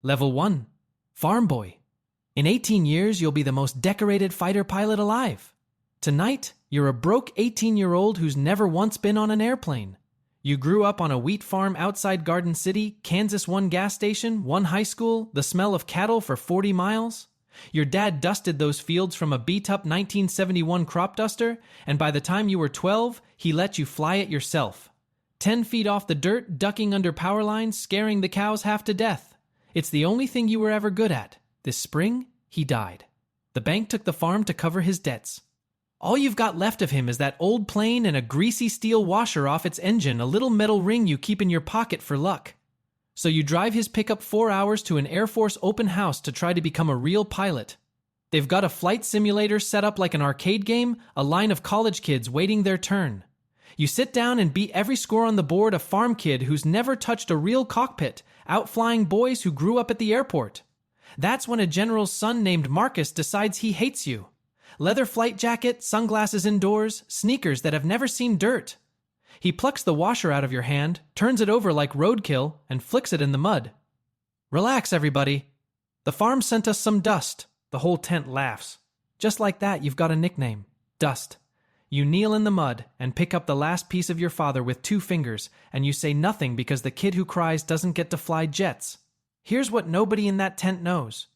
Level 1. Farm Boy. In 18 years, you'll be the most decorated fighter pilot alive. Tonight, you're a broke 18-year-old who's never once been on an airplane. You grew up on a wheat farm outside Garden City, Kansas, one gas station, one high school, the smell of cattle for 40 miles. Your dad dusted those fields from a beat-up 1971 crop duster, and by the time you were 12, he let you fly it yourself. 10 feet off the dirt, ducking under power lines, scaring the cows half to death. It's the only thing you were ever good at. This spring, he died. The bank took the farm to cover his debts. All you've got left of him is that old plane and a greasy steel washer off its engine, a little metal ring you keep in your pocket for luck. So you drive his pickup 4 hours to an Air Force open house to try to become a real pilot. They've got a flight simulator set up like an arcade game, a line of college kids waiting their turn. You sit down and beat every score on the board, a farm kid who's never touched a real cockpit, outflying boys who grew up at the airport. That's when a general's son named Marcus decides he hates you. Leather flight jacket, sunglasses indoors, sneakers that have never seen dirt. He plucks the washer out of your hand, turns it over like roadkill, and flicks it in the mud. Relax, everybody. The farm sent us some dust. The whole tent laughs. Just like that, you've got a nickname. Dust. You kneel in the mud and pick up the last piece of your father with 2 fingers, and you say nothing because the kid who cries doesn't get to fly jets. Here's what nobody in that tent knows.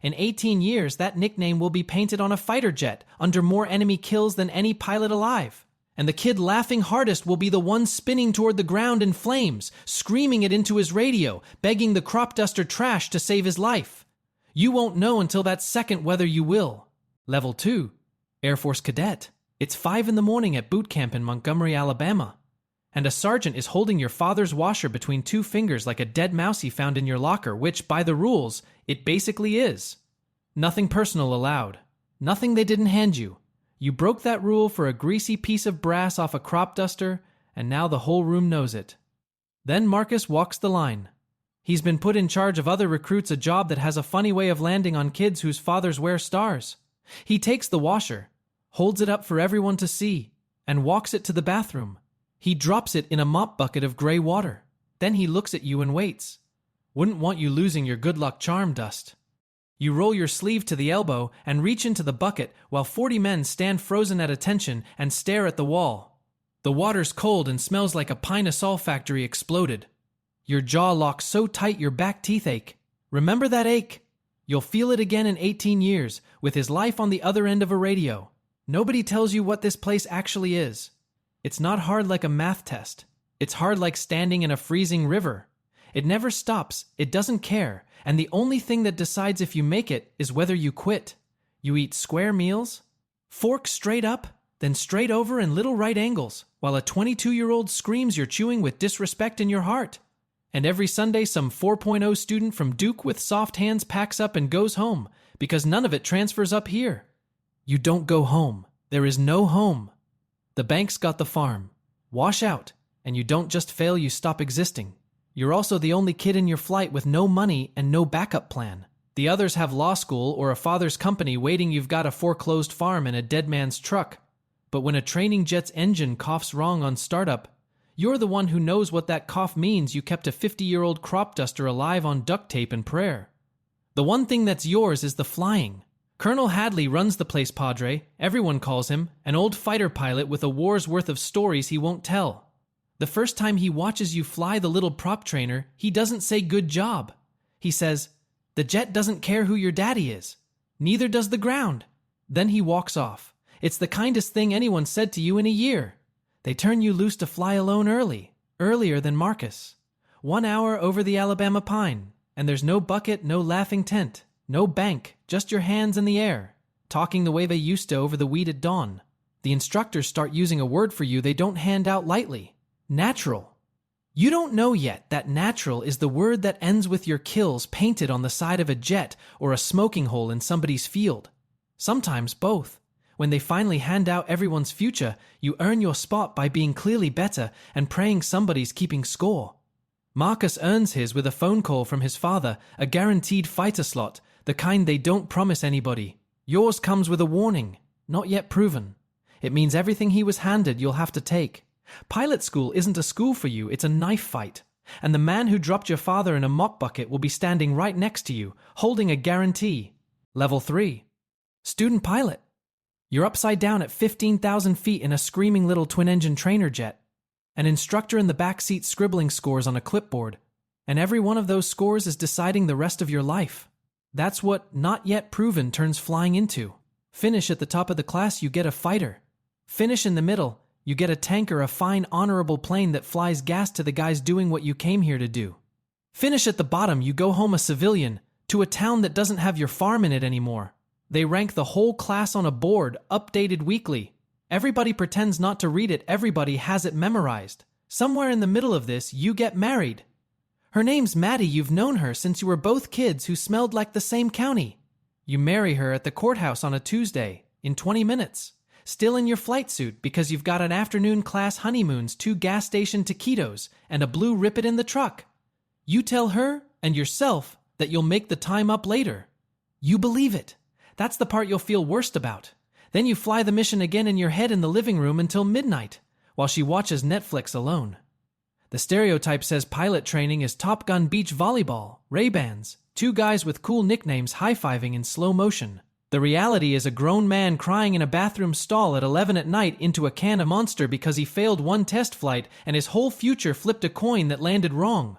In 18 years, that nickname will be painted on a fighter jet under more enemy kills than any pilot alive. And the kid laughing hardest will be the one spinning toward the ground in flames, screaming it into his radio, begging the crop duster trash to save his life. You won't know until that second whether you will. Level 2. Air Force Cadet. It's 5 a.m. at boot camp in Montgomery, Alabama. And a sergeant is holding your father's washer between 2 fingers like a dead mouse he found in your locker, which, by the rules, it basically is. Nothing personal allowed. Nothing they didn't hand you. You broke that rule for a greasy piece of brass off a crop duster, and now the whole room knows it. Then Marcus walks the line. He's been put in charge of other recruits, a job that has a funny way of landing on kids whose fathers wear stars. He takes the washer, holds it up for everyone to see, and walks it to the bathroom. He drops it in a mop bucket of gray water. Then he looks at you and waits. Wouldn't want you losing your good luck charm, Dust. You roll your sleeve to the elbow and reach into the bucket while 40 men stand frozen at attention and stare at the wall. The water's cold and smells like a pine-a-sol factory exploded. Your jaw locks so tight your back teeth ache. Remember that ache? You'll feel it again in 18 years, with his life on the other end of a radio. Nobody tells you what this place actually is. It's not hard like a math test. It's hard like standing in a freezing river. It never stops, it doesn't care, and the only thing that decides if you make it is whether you quit. You eat square meals, fork straight up, then straight over in little right angles, while a 22-year-old screams you're chewing with disrespect in your heart. And every Sunday some 4.0 student from Duke with soft hands packs up and goes home, because none of it transfers up here. You don't go home. There is no home. The bank's got the farm. Wash out, and you don't just fail, you stop existing. You're also the only kid in your flight with no money and no backup plan. The others have law school or a father's company waiting. You've got a foreclosed farm and a dead man's truck. But when a training jet's engine coughs wrong on startup, you're the one who knows what that cough means. You kept a 50-year-old crop duster alive on duct tape and prayer. The one thing that's yours is the flying. Colonel Hadley runs the place, Padre. Everyone calls him an old fighter pilot with a war's worth of stories he won't tell. The first time he watches you fly the little prop trainer, he doesn't say good job. He says, the jet doesn't care who your daddy is. Neither does the ground. Then he walks off. It's the kindest thing anyone said to you in a year. They turn you loose to fly alone earlier than Marcus. 1 hour over the Alabama pine, and there's no bucket, no laughing tent, no bank, just your hands in the air, talking the way they used to over the weed at dawn. The instructors start using a word for you they don't hand out lightly. Natural. You don't know yet that natural is the word that ends with your kills painted on the side of a jet or a smoking hole in somebody's field. Sometimes both. When they finally hand out everyone's future, you earn your spot by being clearly better and praying somebody's keeping score. Marcus earns his with a phone call from his father, a guaranteed fighter slot, the kind they don't promise anybody. Yours comes with a warning, not yet proven. It means everything he was handed you'll have to take. Pilot school isn't a school for you, it's a knife fight. And the man who dropped your father in a mop bucket will be standing right next to you, holding a guarantee. Level 3. Student pilot. You're upside down at 15,000 feet in a screaming little twin-engine trainer jet. An instructor in the back seat scribbling scores on a clipboard. And every one of those scores is deciding the rest of your life. That's what not yet proven turns flying into. Finish at the top of the class, you get a fighter. Finish in the middle, you get a tanker, a fine, honorable plane that flies gas to the guys doing what you came here to do. Finish at the bottom, you go home a civilian, to a town that doesn't have your farm in it anymore. They rank the whole class on a board, updated weekly. Everybody pretends not to read it, everybody has it memorized. Somewhere in the middle of this, you get married. Her name's Maddie, you've known her since you were both kids who smelled like the same county. You marry her at the courthouse on a Tuesday, in 20 minutes. Still in your flight suit because you've got an afternoon class honeymoons, 2 gas station taquitos, and a blue Rip It in the truck. You tell her and yourself that you'll make the time up later. You believe it. That's the part you'll feel worst about. Then you fly the mission again in your head in the living room until midnight, while she watches Netflix alone. The stereotype says pilot training is Top Gun beach volleyball, Ray-Bans, 2 guys with cool nicknames high-fiving in slow motion. The reality is a grown man crying in a bathroom stall at 11 at night into a can of Monster because he failed one test flight and his whole future flipped a coin that landed wrong.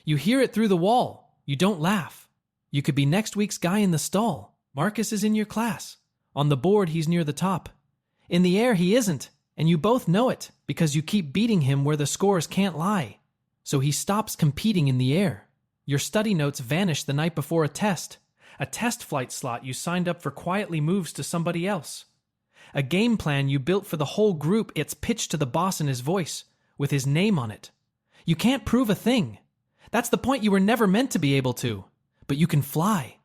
You hear it through the wall. You don't laugh. You could be next week's guy in the stall. Marcus is in your class. On the board, he's near the top. In the air, he isn't, and you both know it because you keep beating him where the scores can't lie. So he stops competing in the air. Your study notes vanish the night before a test. A test flight slot you signed up for quietly moves to somebody else. A game plan you built for the whole group, it's pitched to the boss in his voice, with his name on it. You can't prove a thing. That's the point, you were never meant to be able to. But you can fly.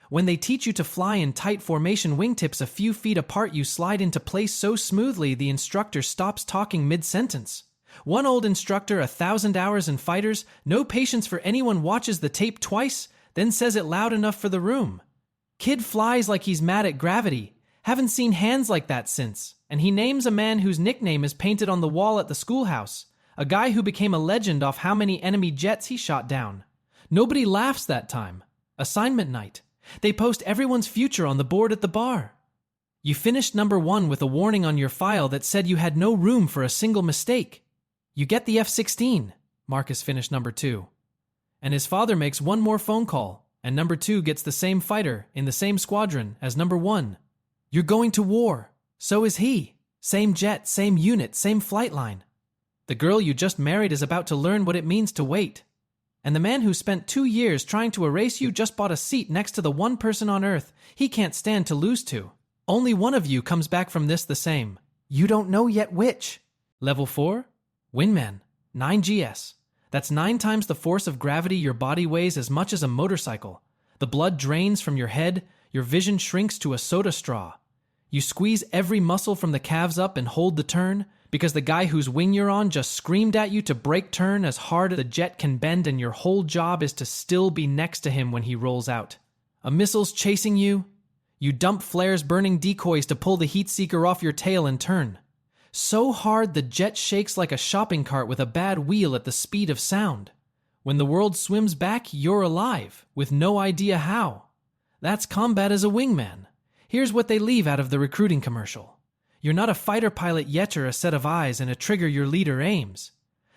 When they teach you to fly in tight formation, wingtips a few feet apart, you slide into place so smoothly the instructor stops talking mid-sentence. One old instructor, 1,000 hours in fighters, no patience for anyone, watches the tape twice, then says it loud enough for the room. Kid flies like he's mad at gravity. Haven't seen hands like that since. And he names a man whose nickname is painted on the wall at the schoolhouse. A guy who became a legend off how many enemy jets he shot down. Nobody laughs that time. Assignment night. They post everyone's future on the board at the bar. You finished number 1 with a warning on your file that said you had no room for a single mistake. You get the F-16. Marcus finished number 2. And his father makes one more phone call, and number 2 gets the same fighter in the same squadron as number 1. You're going to war. So is he. Same jet, same unit, same flight line. The girl you just married is about to learn what it means to wait. And the man who spent 2 years trying to erase you just bought a seat next to the one person on Earth he can't stand to lose to. Only one of you comes back from this the same. You don't know yet which. Level 4? Wingman. 9GS. That's 9 times the force of gravity. Your body weighs as much as a motorcycle. The blood drains from your head. Your vision shrinks to a soda straw. You squeeze every muscle from the calves up and hold the turn because the guy whose wing you're on just screamed at you to brake turn as hard as the jet can bend, and your whole job is to still be next to him when he rolls out. A missile's chasing you. You dump flares, burning decoys to pull the heat seeker off your tail and turn. So hard the jet shakes like a shopping cart with a bad wheel at the speed of sound. When the world swims back, you're alive, with no idea how. That's combat as a wingman. Here's what they leave out of the recruiting commercial. You're not a fighter pilot yet, or a set of eyes and a trigger your leader aims.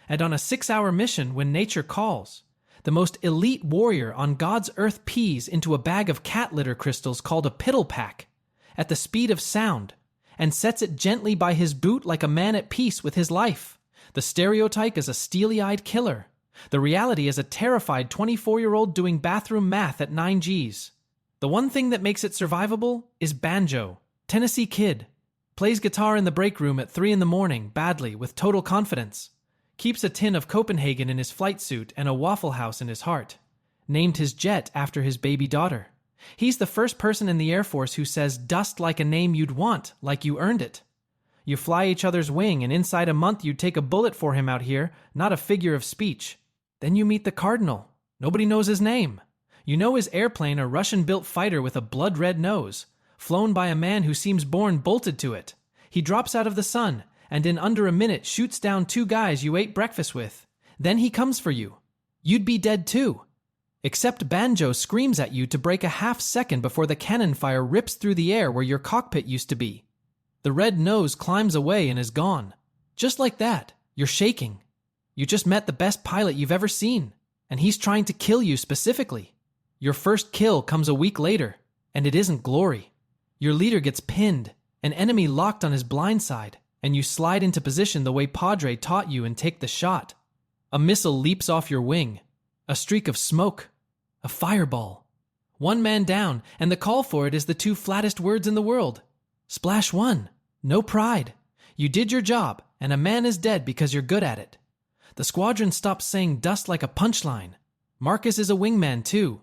And on a 6-hour mission, when nature calls, the most elite warrior on God's earth pees into a bag of cat litter crystals called a piddle pack, at the speed of sound, and sets it gently by his boot like a man at peace with his life. The stereotype is a steely-eyed killer. The reality is a terrified 24-year-old doing bathroom math at 9 Gs. The one thing that makes it survivable is Banjo. Tennessee kid. Plays guitar in the break room at 3 in the morning, badly, with total confidence. Keeps a tin of Copenhagen in his flight suit and a Waffle House in his heart. Named his jet after his baby daughter. He's the first person in the Air Force who says dust like a name you'd want, like you earned it. You fly each other's wing, and inside a month you'd take a bullet for him out here, not a figure of speech. Then you meet the Cardinal. Nobody knows his name. You know his airplane, a Russian-built fighter with a blood-red nose, flown by a man who seems born bolted to it. He drops out of the sun, and in under a minute shoots down 2 guys you ate breakfast with. Then he comes for you. you'd be dead too. Except Banjo screams at you to break a half second before the cannon fire rips through the air where your cockpit used to be. The red nose climbs away and is gone. Just like that, you're shaking. You just met the best pilot you've ever seen, and he's trying to kill you specifically. Your first kill comes a week later, and it isn't glory. Your leader gets pinned, an enemy locked on his blind side, and you slide into position the way Padre taught you and take the shot. A missile leaps off your wing. A streak of smoke. A fireball. One man down, and the call for it is the two flattest words in the world. Splash one. No pride. You did your job, and a man is dead because you're good at it. The squadron stops saying dust like a punchline. Marcus is a wingman too.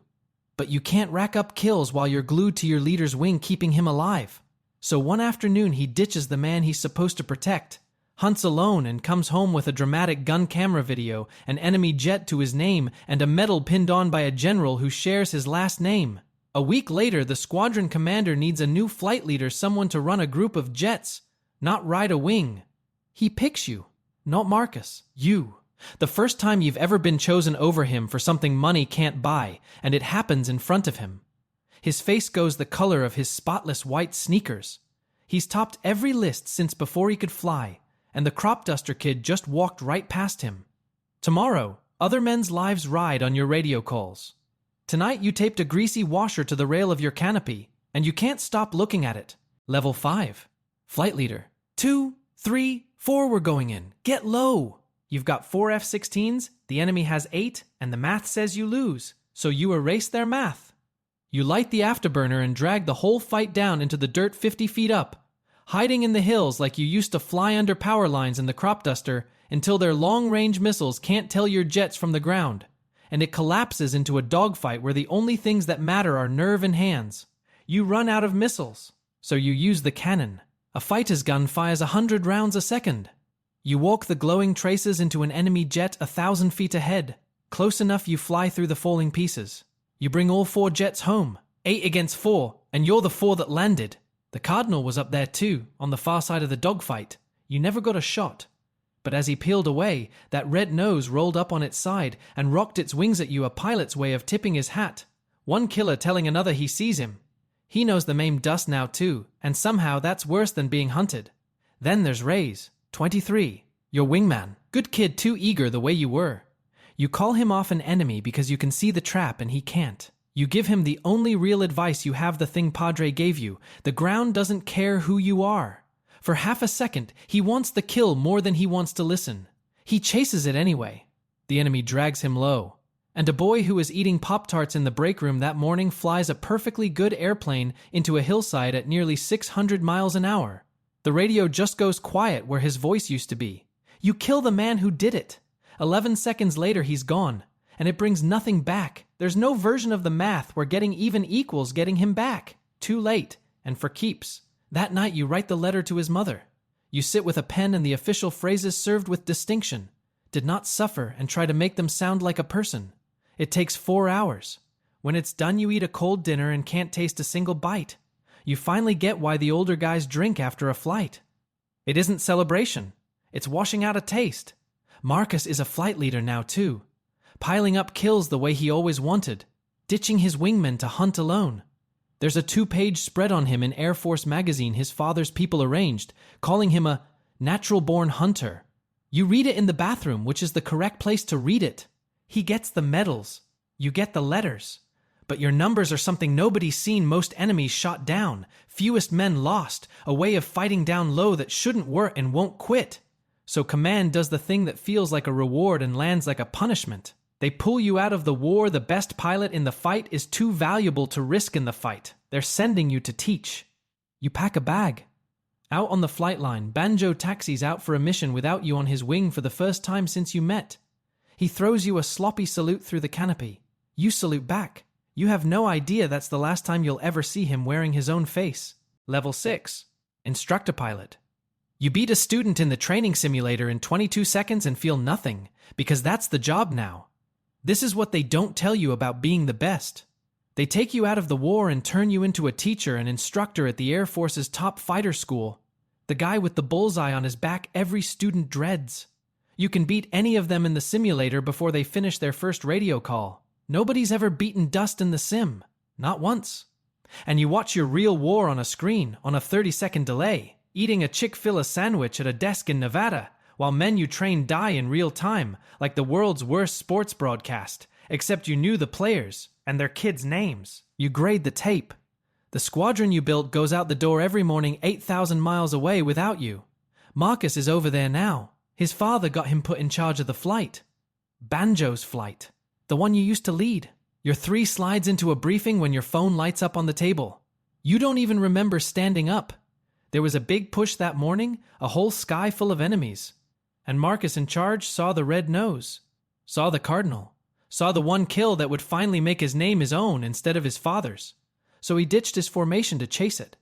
But you can't rack up kills while you're glued to your leader's wing keeping him alive. So one afternoon he ditches the man he's supposed to protect, hunts alone and comes home with a dramatic gun camera video, an enemy jet to his name, and a medal pinned on by a general who shares his last name. A week later, the squadron commander needs a new flight leader, someone to run a group of jets, not ride a wing. He picks you, not Marcus, you. The first time you've ever been chosen over him for something money can't buy, and it happens in front of him. His face goes the color of his spotless white sneakers. He's topped every list since before he could fly, and the crop duster kid just walked right past him. Tomorrow, other men's lives ride on your radio calls. Tonight you taped a greasy washer to the rail of your canopy, and you can't stop looking at it. Level 5. Flight leader. 2, 3, 4 we're going in. Get low. You've got 4 F-16s, the enemy has 8, and the math says you lose, so you erase their math. You light the afterburner and drag the whole fight down into the dirt 50 feet up, hiding in the hills like you used to fly under power lines in the crop duster until their long-range missiles can't tell your jets from the ground, and it collapses into a dogfight where the only things that matter are nerve and hands. You run out of missiles, so you use the cannon. A fighter's gun fires 100 rounds a second. You walk the glowing traces into an enemy jet 1,000 feet ahead. Close enough you fly through the falling pieces. You bring all 4 jets home, 8 against 4, and you're the 4 that landed. The Cardinal was up there too, on the far side of the dogfight. You never got a shot. But as he peeled away, that red nose rolled up on its side and rocked its wings at you, a pilot's way of tipping his hat. One killer telling another he sees him. He knows the name Dust now too, and somehow that's worse than being hunted. Then there's Ray's. 23, your wingman. Good kid, too eager the way you were. You call him off an enemy because you can see the trap and he can't. You give him the only real advice you have, the thing Padre gave you. The ground doesn't care who you are. For half a second, he wants the kill more than he wants to listen. He chases it anyway. The enemy drags him low. And a boy who was eating Pop-Tarts in the break room that morning flies a perfectly good airplane into a hillside at nearly 600 miles an hour. The radio just goes quiet where his voice used to be. You kill the man who did it. 11 seconds later, he's gone, and it brings nothing back. There's no version of the math where getting even equals getting him back. Too late, and for keeps. That night, you write the letter to his mother. You sit with a pen and the official phrases served with distinction. Did not suffer and try to make them sound like a person. It takes 4 hours. When it's done, you eat a cold dinner and can't taste a single bite. You finally get why the older guys drink after a flight. It isn't celebration. It's washing out a taste. Marcus is a flight leader now too, piling up kills the way he always wanted, ditching his wingmen to hunt alone. There's a 2-page spread on him in Air Force magazine his father's people arranged, calling him a natural-born hunter. You read it in the bathroom, which is the correct place to read it. He gets the medals. You get the letters. But your numbers are something nobody's seen. Most enemies shot down, fewest men lost, a way of fighting down low that shouldn't work and won't quit. So command does the thing that feels like a reward and lands like a punishment. They pull you out of the war. The best pilot in the fight is too valuable to risk in the fight. They're sending you to teach. You pack a bag. Out on the flight line, Banjo taxis out for a mission without you on his wing for the first time since you met. He throws you a sloppy salute through the canopy. You salute back. You have no idea that's the last time you'll ever see him wearing his own face. Level 6. Instructor pilot. You beat a student in the training simulator in 22 seconds and feel nothing, because that's the job now. This is what they don't tell you about being the best. They take you out of the war and turn you into a teacher and instructor at the Air Force's top fighter school. The guy with the bullseye on his back every student dreads. You can beat any of them in the simulator before they finish their first radio call. Nobody's ever beaten dust in the sim. Not once. And you watch your real war on a screen, on a 30-second delay, eating a Chick-fil-A sandwich at a desk in Nevada, while men you train die in real time, like the world's worst sports broadcast, except you knew the players and their kids' names. You grade the tape. The squadron you built goes out the door every morning 8,000 miles away without you. Marcus is over there now. His father got him put in charge of the flight. Banjo's flight. The one you used to lead. You're 3 slides into a briefing when your phone lights up on the table. You don't even remember standing up. There was a big push that morning, a whole sky full of enemies. And Marcus in charge saw the red nose. Saw the cardinal. Saw the one kill that would finally make his name his own instead of his father's. So he ditched his formation to chase it.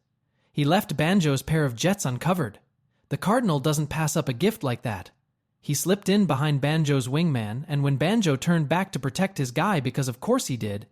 He left Banjo's pair of jets uncovered. The cardinal doesn't pass up a gift like that. He slipped in behind Banjo's wingman, and when Banjo turned back to protect his guy, because of course he did,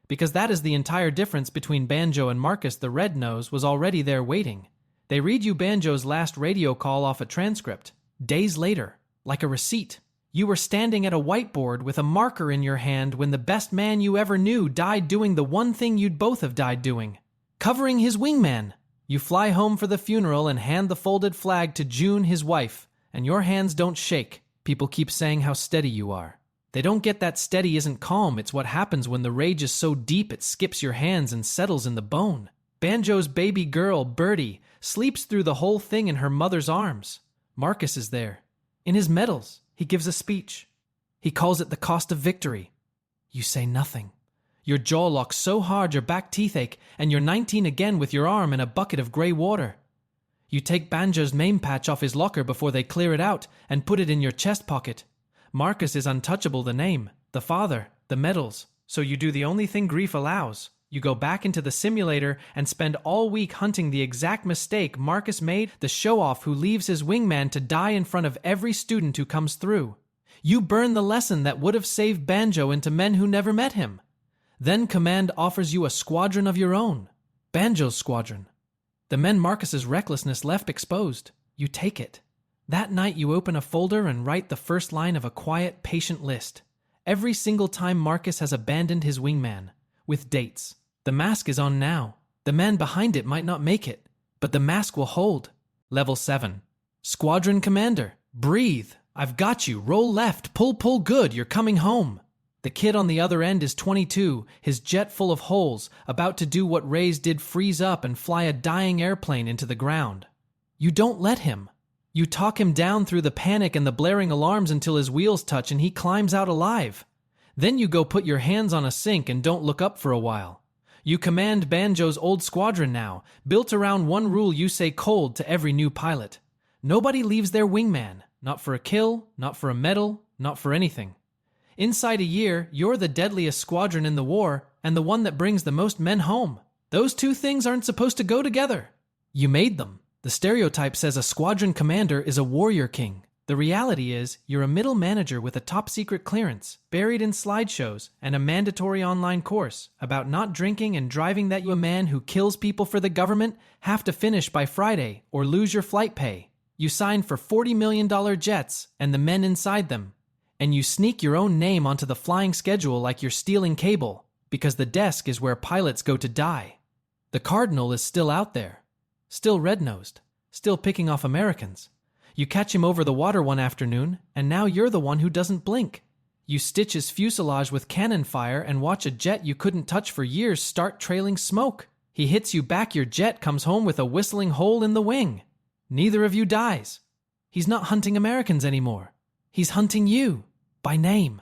because that is the entire difference between Banjo and Marcus, the red nose was already there waiting. They read you Banjo's last radio call off a transcript. Days later, like a receipt. You were standing at a whiteboard with a marker in your hand when the best man you ever knew died doing the one thing you'd both have died doing. Covering his wingman. You fly home for the funeral and hand the folded flag to June, his wife, and your hands don't shake. People keep saying how steady you are. They don't get that steady isn't calm. It's what happens when the rage is so deep it skips your hands and settles in the bone. Banjo's baby girl, Birdie, sleeps through the whole thing in her mother's arms. Marcus is there. In his medals, he gives a speech. He calls it the cost of victory. You say nothing. Your jaw locks so hard your back teeth ache, and you're 19 again with your arm in a bucket of gray water. You take Banjo's name patch off his locker before they clear it out and put it in your chest pocket. Marcus is untouchable, the name, the father, the medals. So you do the only thing grief allows. You go back into the simulator and spend all week hunting the exact mistake Marcus made, the show-off who leaves his wingman to die in front of every student who comes through. You burn the lesson that would have saved Banjo into men who never met him. Then Command offers you a squadron of your own. Banjo's squadron. The men Marcus's recklessness left exposed. You take it. That night you open a folder and write the first line of a quiet, patient list. Every single time Marcus has abandoned his wingman. With dates. The mask is on now. The man behind it might not make it, but the mask will hold. Level 7. Squadron Commander. Breathe. I've got you. Roll left. Pull good. You're coming home. The kid on the other end is 22, his jet full of holes, about to do what Ray's did, freeze up and fly a dying airplane into the ground. You don't let him. You talk him down through the panic and the blaring alarms until his wheels touch and he climbs out alive. Then you go put your hands on a sink and don't look up for a while. You command Banjo's old squadron now, built around one rule you say cold to every new pilot. Nobody leaves their wingman, not for a kill, not for a medal, not for anything. Inside a year, you're the deadliest squadron in the war and the one that brings the most men home. Those two things aren't supposed to go together. You made them. The stereotype says a squadron commander is a warrior king. The reality is you're a middle manager with a top secret clearance, buried in slideshows, and a mandatory online course about not drinking and driving that you a man who kills people for the government have to finish by Friday or lose your flight pay. You sign for $40 million jets and the men inside them. And you sneak your own name onto the flying schedule like you're stealing cable, because the desk is where pilots go to die. The Cardinal is still out there, still red-nosed, still picking off Americans. You catch him over the water one afternoon, and now you're the one who doesn't blink. You stitch his fuselage with cannon fire and watch a jet you couldn't touch for years start trailing smoke. He hits you back, your jet comes home with a whistling hole in the wing. Neither of you dies. He's not hunting Americans anymore. He's hunting you, by name.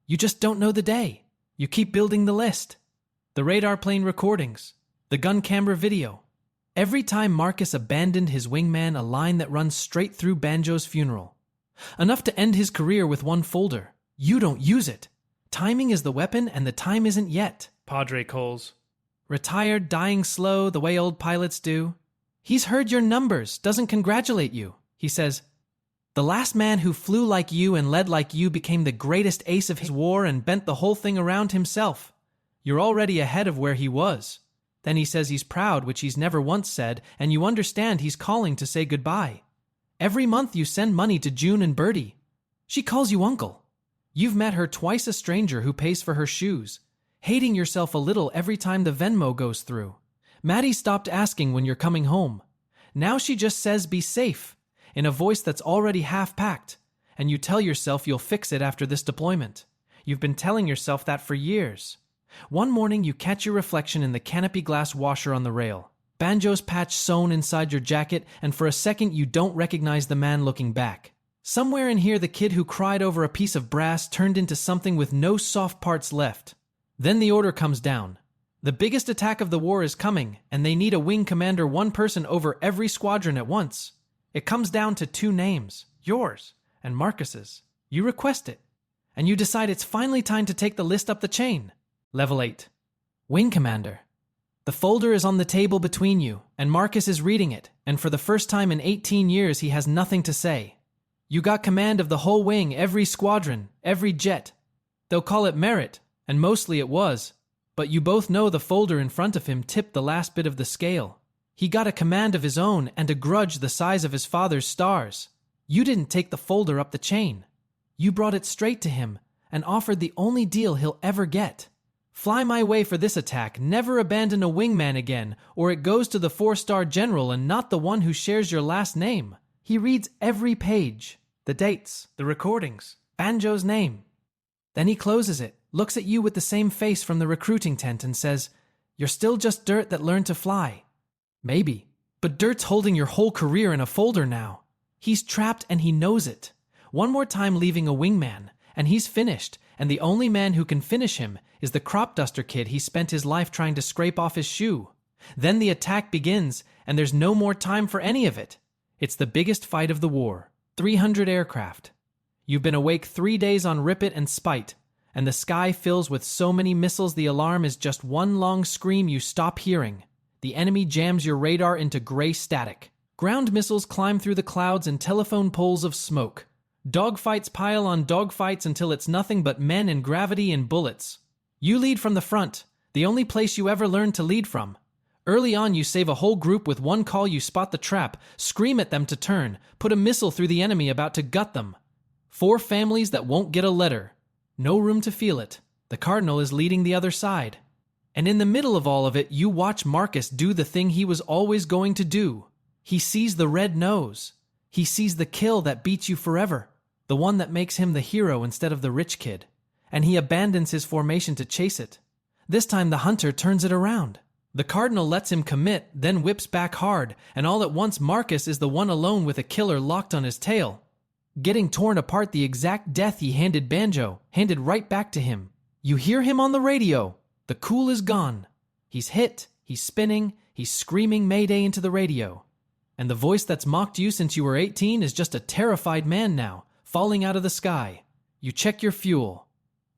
You just don't know the day. You keep building the list. The radar plane recordings. The gun camera video. Every time Marcus abandoned his wingman, a line that runs straight through Banjo's funeral. Enough to end his career with one folder. You don't use it. Timing is the weapon and the time isn't yet. Padre calls. Retired, dying slow, the way old pilots do. He's heard your numbers, doesn't congratulate you. He says, the last man who flew like you and led like you became the greatest ace of his war and bent the whole thing around himself. You're already ahead of where he was. Then he says he's proud, which he's never once said, and you understand he's calling to say goodbye. Every month you send money to June and Birdie. She calls you uncle. You've met her twice, a stranger who pays for her shoes, hating yourself a little every time the Venmo goes through. Maddie stopped asking when you're coming home. Now she just says be safe, in a voice that's already half-packed, and you tell yourself you'll fix it after this deployment. You've been telling yourself that for years. One morning you catch your reflection in the canopy glass washer on the rail. Banjo's patch sewn inside your jacket, and for a second you don't recognize the man looking back. Somewhere in here the kid who cried over a piece of brass turned into something with no soft parts left. Then the order comes down. The biggest attack of the war is coming, and they need a wing commander, one person over every squadron at once. It comes down to 2 names, yours and Marcus's. You request it, and you decide it's finally time to take the list up the chain. Level 8. Wing Commander. The folder is on the table between you, and Marcus is reading it, and for the first time in 18 years he has nothing to say. You got command of the whole wing, every squadron, every jet. They'll call it merit, and mostly it was, but you both know the folder in front of him tipped the last bit of the scale. He got a command of his own and a grudge the size of his father's stars. You didn't take the folder up the chain. You brought it straight to him and offered the only deal he'll ever get. Fly my way for this attack, never abandon a wingman again, or it goes to the 4-star general and not the one who shares your last name. He reads every page, the dates, the recordings, Banjo's name. Then he closes it, looks at you with the same face from the recruiting tent and says, "You're still just dirt that learned to fly." Maybe, but dirt's holding your whole career in a folder now. He's trapped and he knows it. One more time leaving a wingman, and he's finished, and the only man who can finish him is the crop duster kid he spent his life trying to scrape off his shoe. Then the attack begins, and there's no more time for any of it. It's the biggest fight of the war. 300 aircraft. You've been awake 3 days on Rip It and Spite, and the sky fills with so many missiles the alarm is just one long scream you stop hearing. The enemy jams your radar into gray static. Ground missiles climb through the clouds in telephone poles of smoke. Dogfights pile on dogfights until it's nothing but men and gravity and bullets. You lead from the front, the only place you ever learned to lead from. Early on, you save a whole group with one call. You spot the trap, scream at them to turn, put a missile through the enemy about to gut them. 4 families that won't get a letter. No room to feel it. The Cardinal is leading the other side. And in the middle of all of it, you watch Marcus do the thing he was always going to do. He sees the red nose. He sees the kill that beats you forever, the one that makes him the hero instead of the rich kid. And he abandons his formation to chase it. This time the hunter turns it around. The Cardinal lets him commit, then whips back hard, and all at once Marcus is the one alone with a killer locked on his tail. Getting torn apart, the exact death he handed Banjo, handed right back to him. You hear him on the radio. The cool is gone. He's hit, he's spinning, he's screaming Mayday into the radio. And the voice that's mocked you since you were 18 is just a terrified man now, falling out of the sky. You check your fuel.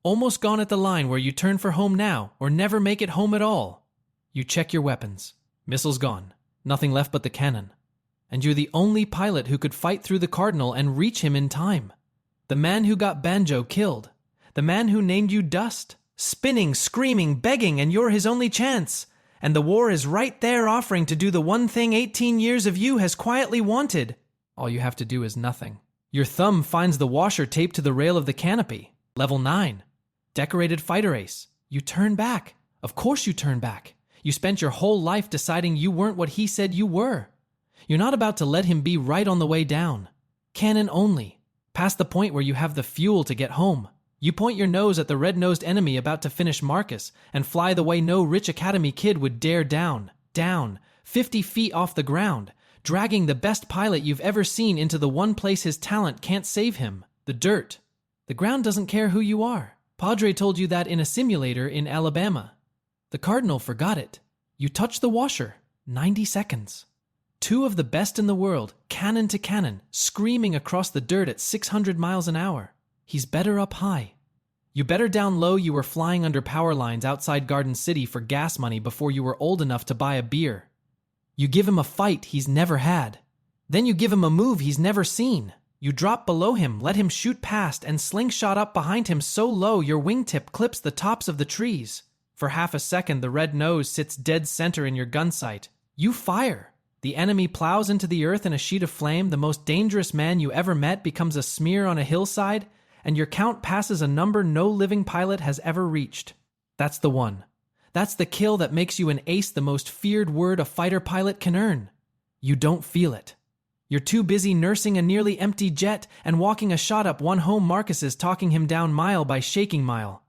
Almost gone at the line where you turn for home now, or never make it home at all. You check your weapons. Missiles gone. Nothing left but the cannon. And you're the only pilot who could fight through the Cardinal and reach him in time. The man who got Banjo killed. The man who named you dust. Spinning, screaming, begging, and you're his only chance. And the war is right there offering to do the one thing 18 years of you has quietly wanted. All you have to do is nothing. Your thumb finds the washer taped to the rail of the canopy. Level 9. Decorated fighter ace. You turn back. Of course you turn back. You spent your whole life deciding you weren't what he said you were. You're not about to let him be right on the way down. Cannon only. Past the point where you have the fuel to get home. You point your nose at the red-nosed enemy about to finish Marcus and fly the way no rich academy kid would dare down, 50 feet off the ground, dragging the best pilot you've ever seen into the one place his talent can't save him, the dirt. The ground doesn't care who you are. Padre told you that in a simulator in Alabama. The Cardinal forgot it. You touch the washer. 90 seconds. 2 of the best in the world, cannon to cannon, screaming across the dirt at 600 miles an hour. He's better up high. You better down low. You were flying under power lines outside Garden City for gas money before you were old enough to buy a beer. You give him a fight he's never had. Then you give him a move he's never seen. You drop below him, let him shoot past, and slingshot up behind him so low your wingtip clips the tops of the trees. For half a second, the red nose sits dead center in your gun sight. You fire. The enemy plows into the earth in a sheet of flame, the most dangerous man you ever met becomes a smear on a hillside, and your count passes a number no living pilot has ever reached. That's the one. That's the kill that makes you an ace, the most feared word a fighter pilot can earn. You don't feel it. You're too busy nursing a nearly empty jet and walking a shot up one home Marcus's, talking him down mile by shaking mile.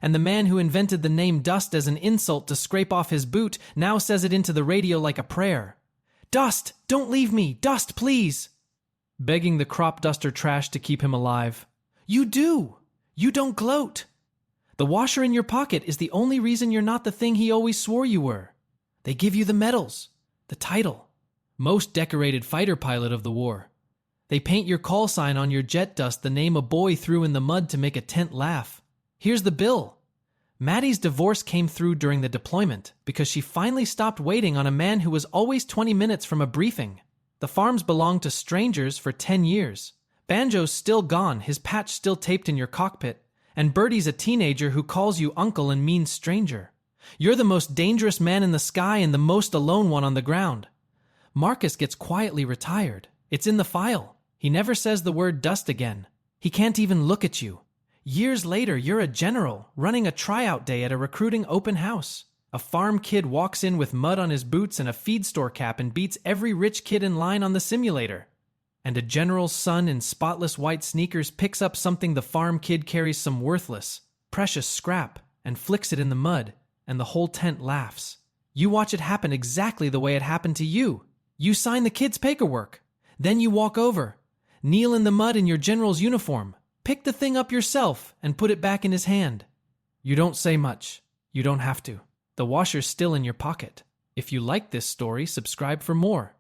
And the man who invented the name Dust as an insult to scrape off his boot now says it into the radio like a prayer. Dust, don't leave me! Dust, please! Begging the crop duster trash to keep him alive. You do! You don't gloat! The washer in your pocket is the only reason you're not the thing he always swore you were. They give you the medals, the title. Most decorated fighter pilot of the war. They paint your call sign on your jet, Dust, the name a boy threw in the mud to make a tent laugh. Here's the bill. Maddie's divorce came through during the deployment because she finally stopped waiting on a man who was always 20 minutes from a briefing. The farms belonged to strangers for 10 years. Banjo's still gone, his patch still taped in your cockpit, and Birdie's a teenager who calls you uncle and means stranger. You're the most dangerous man in the sky and the most alone one on the ground. Marcus gets quietly retired. It's in the file. He never says the word Dust again. He can't even look at you. Years later, you're a general, running a tryout day at a recruiting open house. A farm kid walks in with mud on his boots and a feed store cap and beats every rich kid in line on the simulator. And a general's son in spotless white sneakers picks up something the farm kid carries, some worthless, precious scrap, and flicks it in the mud, and the whole tent laughs. You watch it happen exactly the way it happened to you. You sign the kid's paperwork. Then you walk over, kneel in the mud in your general's uniform, pick the thing up yourself, and put it back in his hand. You don't say much. You don't have to. The washer's still in your pocket. If you like this story, subscribe for more.